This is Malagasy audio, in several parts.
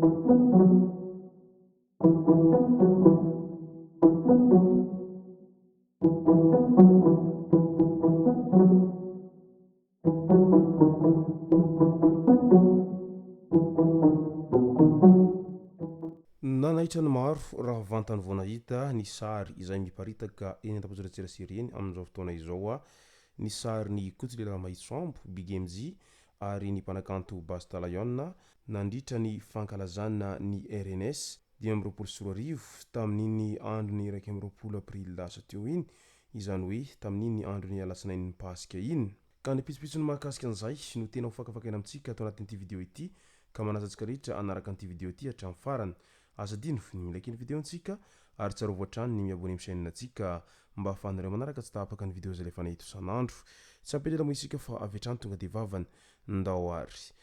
Nanaitra ny maro raha vantany vao nahita ny sary izay miparitaka eny an-tapazoratserasera eny amin'izao fotoana izao ny sary ny Kotsilela Maitsoambo Big MJ ary ny mpanakanto Bastalayon nandritra ny fankalazana ny RNS 2024 tamin'iny andron'ny 1 aprily lasa teo iny, izany hoe tamin'iny andron'ny alatsinainy Pasika iny. Ka ny pitsopitsony mahakasika an'izay no tena ho fakafakaina amintsika ato anatin'ity vidéo ity, ka manasantsika rehetra anaraka an'ity vidéo ity hatramin'ny farany. Asa dino ny like ny vidéontsika ary tsara voatrany ny miabony amin'ny chaîne antsika mba ahafahanareo manaraka tsy tapaka ny vidéo izay lefa nahito isan'andro. Tsy ampilela moa isika fa avy hatrany tonga dia vavany ndao ary.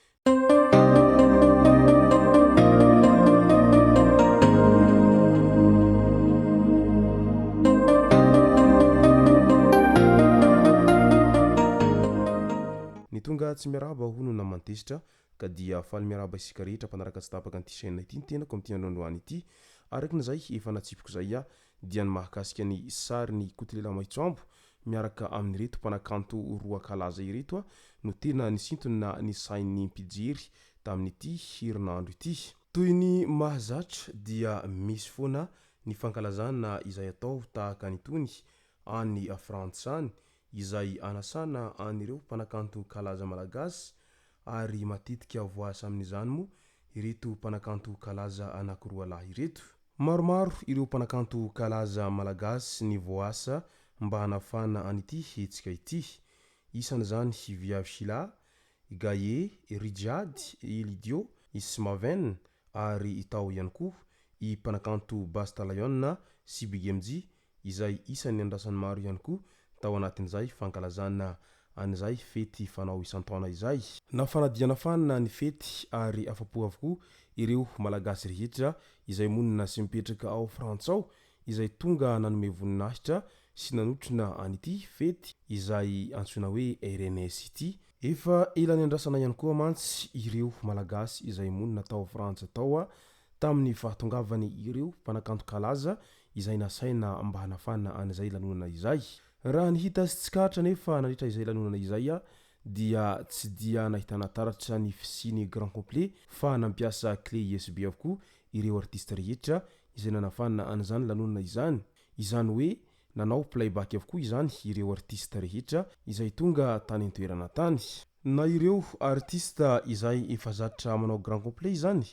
Ny tonga tsy miaraba hono na mantesitra ka dia faly miaraba isika rehetra mpanaraka tsy tapaka an'ity chaîne ity ny tenako amin'ity androandroany ity. Arakin'izay efa natsipiko zay dia ny mahakasika ny sary ny Kotsilela Maitsoambo miaraka amin'ny reto mpanakanto roa kalaza ireto no tena nisintona ny sain'ny mpijery tamin'ity herinandro ity. Toy ny mahazatra dia misy foana ny fankalazana izay atao tahaka nytony any Frantsany izay anasana anireo mpanakanto kalaza malagasy ary matetika voasa amin'izany moa ireto mpanakanto kalaza anankiroa lahy ireto. Maromaro ireo mpanakanto kalaza malagasy ny voasa mba hanafana an'ity hetsika ity. Isan'izany Viavy Sila, Gaye, Rijad, Elidio, Ismaven ary itao ihany koa i mpanakanto Bastalayon sy Big MJ izay isan'ny andrasan'ny maro ihany koa tao anatin'izay fankalazana an'izay fety fanao isan-taona izay. Nafanadiana fanina ny fety ary afapo avokoa ireo malagasy rehetra izay monina sy mipetraka ao Frantsa ao izay tonga nanome voninahitra sy nanotrona an'ity fety izay antsoina hoe RNS ity. Efa ela ny andrasana ihany koa mantsy ireo malagasy izay monina tao Frantsa tao tamin'ny fahatongavany ireo mpanakanto kalaza izay nasaina mba hanafana an'izay lanonana izay. Raha ny hita sy tsikatra nefa nandritra izay lanonana izay dia tsy dia nahitana taratra ny fisiny grand complet fa nampiasa clé USB avokoa ireo artista rehetra izay nanafana an'izany lanonana izany. Izany hoe nanao playback avokoa izany ireo artista rehetra izay tonga tany an-toerana tany. Na ireo artista izay efa zatra manao grand complet izany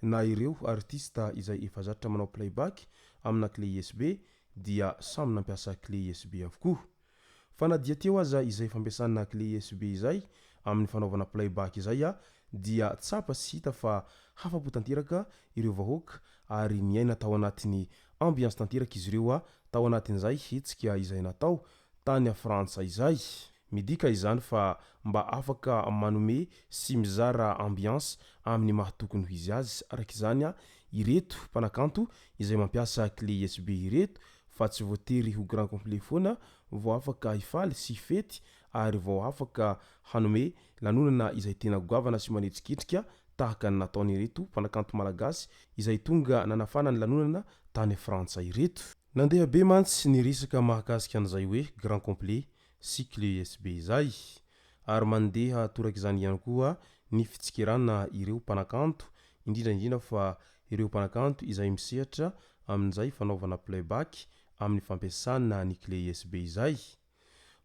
na ireo artista izay efa zatra manao playback amina clé USB dia samy nampiasa clé USB avokoa. Fa na dia teo aza izay fampiasana clé USB izay amin'ny fanaovana playback izay dia tsapa sy hita fa hafapo tanteraka ireo vahoaka ary miaina tao anatin'ny ambiance tanteraka izy ireo tao anatin'izay hetsika izay natao tany a Frantsa izay. Midika izany fa mba afaka manome sy mizara ambiance amin'ny mahatokony ho izy azy. Araka izany ireto mpanakanto izay mampiasa clé USB ireto fa tsy voatery ho grand complet foana vao afaka hifaly sy fety ary vao afaka hanome lanonana izay tena goavana sy manetriketrika tahaka ny nataony ireto mpanakanto malagasy izay tonga nanafana ny lanonana tany Frantsa ireto. Nandeha be mantsy ny resaka mahakasika an'izay hoe grand complet sy clé USB izay ary mandeha toraka izany ihany koa ny fitsikerana ireo mpanakanto indrindra fa ireo mpanakanto izay misehatra amin'izay fanaovana playback amin'ny fampiasana ny clé USB izay.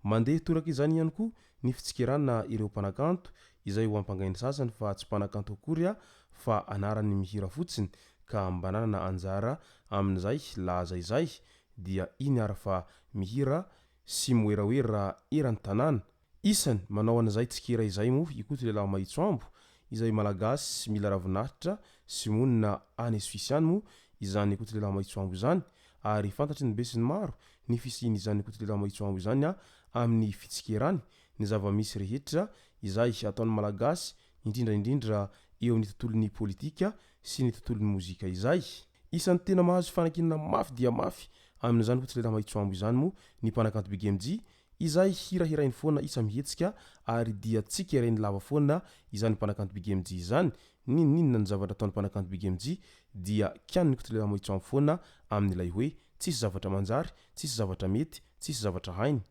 Mandeha toraka izany ihany koa ny fitsikerana ireo mpanakanto izay ho ampangainy sasany fa tsy mpanakanto akory fa anarany mihira fotsiny ka mbanana anjara amin'izay laza izay dia iny ara fa mihira sy moeraoera eran'ny tanàna. Isany manao an'izay tsikera izay moa i Kotsilela Maitsoambo izay malagasy mila ravinahitra sy monina any Suisse any moa izany Kotsilela Maitsoambo izany ary fantatry ny be sy ny maro ny fisiny izany Kotsilela Maitsoambo izany amin'ny fitsikerany ny zava-misy rehetra izay ataon'ny malagasy indrindra eo amin'ny tontolon'ny politika sy ny tontolon'ny mozika izay. Isan'ny tena mahazo fanakinana mafy dia mafy amin'izany Kotsilela Maitsoambo izany moa ny mpanakanto Big MJ izay hirahirainy foana isa mihetsika ary dia tsika irainy lava foana izany mpanakanto Big MJ izany ninninona ny zavatra ataon'ny mpanakanto Big MJ dia kianiny kotolela moitsambo foana amin'ilay hoe tsisy zavatra manjary, tsisy zavatra mety, tsisy zavatra hainy.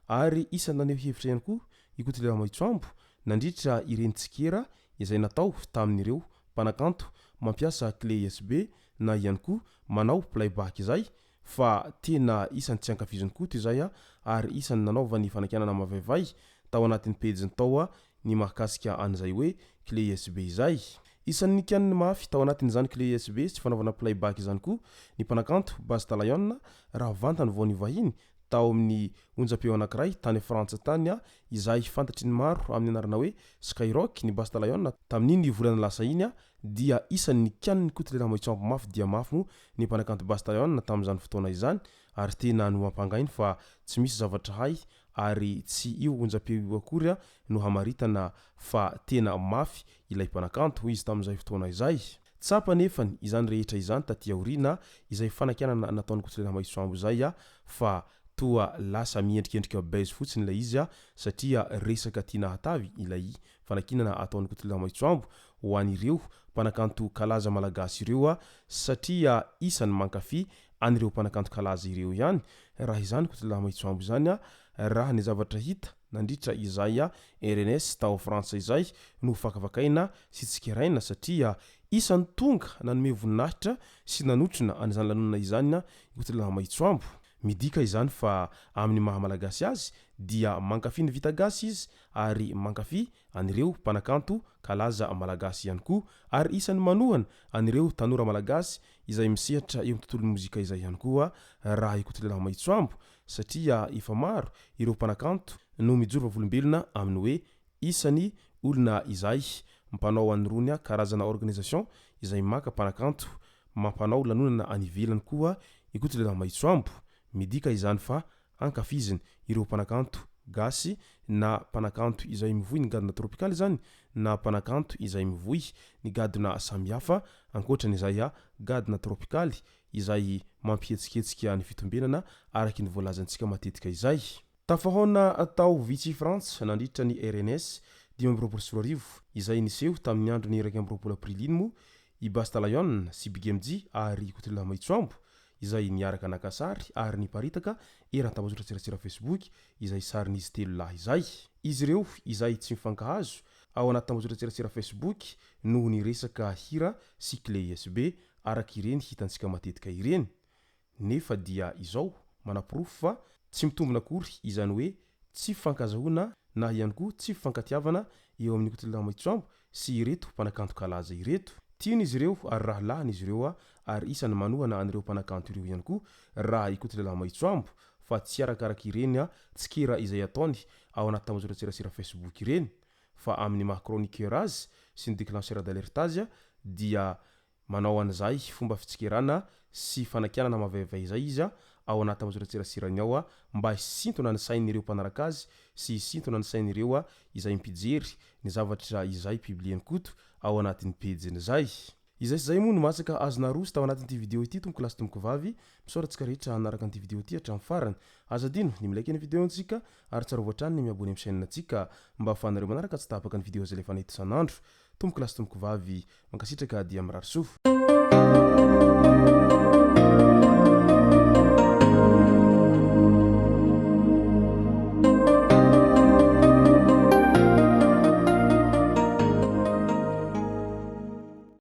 Ary isany naneho hevitra ihany koa ikotolela moitsambo nandritra ireny tsikera izay natao tamin'ireo mpanakanto mampiasa clé USB na ihany koa manao playback izay fa tena isany tsy ankafiziny koa toy izay ary isany nanaovany fanakianana mavaivay tao anatin'ny pejiny tao ny mahakasika an'izay hoe clé USB izay. Isan'ny kianiny mafy tao anatin'izany clé USB tsy fanaovana playback izany koa ny mpanakanto Basta Lion raha vantany vao nivahiny tao amin'ny onjam-peo anankiray tany Frantsa tany izay fantatry ny maro amin'ny anarana hoe Skyrock ny Basta Lion tamin'iny volana lasa iny dia isan'ny kianiny kotolela moitsambo mafy dia mafy mo ny mpanakanto Basta Lion tamin'izany fotoana izany ary tena no mampangainy fa tsy misy zavatra hay ary tsy io onjam-peo io akory no hamaritana fa tena mafy ilay mpanakanto izy tamin'izay fotoana izay. Tsapa nefany izany rehetra izany taty aoriana izay fanakianana nataon'ny kotolela moitsambo izay fa toa lasa miendrikendrika base fotsiny ilay izy satria resaka tiana hatavy ilay fanakinana ataon'ny kotolela moitsambo ho an'ireo mpanakanto kalaza malagasy ireo satria isany mankafy an'ireo mpanakanto kalaza ireo ihany. Raha izany kotolela moitsambo izany raha ny zavatra hita nandritra izay RNS tao Frantsa izay no fakafakaina sy tsikeraina satria isany tonga nanome voninahitra sy nanotrona an'izany lanonana izany kotolela moitsambo. Midika izany fa amin'ny mahamalagasy azy dia mankafy ny vita gasy izy ary mankafy an'ireo mpanakanto kalaza malagasy ihany koa ary isany manohana an'ireo tanora malagasy izay misehatra eo amin'ny tontolon'ny mozika izay ihany koa raha ikotolela moitsambo satria efa maro ireo mpanakanto no mijoro vavolombelona amin'ny hoe isany olona izay mpanao an'irony karazana organisation izay maka mpanakanto mampanao lanonana any ivelany koa ikotolela moitsambo. Midika izany fa ankafiziny ireo mpanakanto gasy na mpanakanto izay mivoy ny gadona tropikaly zany na mpanakanto izay mivoy ny gadona samihafa ankoatran'izay gadona tropikaly izay mampihetsiketsiky ny fitombenana araky ny voalazantsika matetika izay. Tafahoana tao Vichy France nandritra ny RNS 2024 izay niseho tamin'ny andro ny 1 Aprily mo i Basta Lion sy Big MJ ary kotolela moitsambo izay niaraka nakasary ary niparitaka eran-tambazotra tsiratsira Facebook izay sarin'izy telo lahy izay. Izy ireo izay tsy mifankahazo ao anaty tambazotra tsiratsira Facebook noho ny resaka hira sy clé USB araky ireny hitantsika matetika ireny. Nefa dia izao manaprofo fa tsy mitombona akory izany hoe tsy fifankazahoana na ihany koa tsy fifankatiavana eo amin'ny kotolela moitsambo sy ireto mpanakanto kalaza ireto. Tiany izy ireo ary raha lahany izy ireo ary isany manohana an'ireo mpanakanto ireo ihany koa raha ikotolela moitsambo fa tsy arakaraky ireny tsikera izay ataony ao anaty tambazotra tsiratsira Facebook ireny fa amin'ny maha chroniqueur azy sy ny déclencheur d'alerte azy dia manao an'izay fomba fitsikerana sy fanakianana mavaivay izay izy ao anaty tambazotra tsiratsirany ao mba hisintona ny sain'ireo mpanaraka azy sy hisintona ny sain'ireo izay mipijery ny zavatra izay publieny koto ao anatin'ny pejiny izay. Izay sy zay moa no masaka azona roso tao anatin'ity video ity tompoko lasy tompoko vavy misaorantsika rehetra hanaraka an'ity video ity hatramin'ny farany. Azadino ny milaiky ny video antsika ary tsara voatrany ny miabony amin'ny chaîne antsika mba ahafahanareo manaraka tsy tapaka ny video izay lefa nahita isan'andro. Tompoko lasy tompoko vavy mankasitraka dia mirary soa.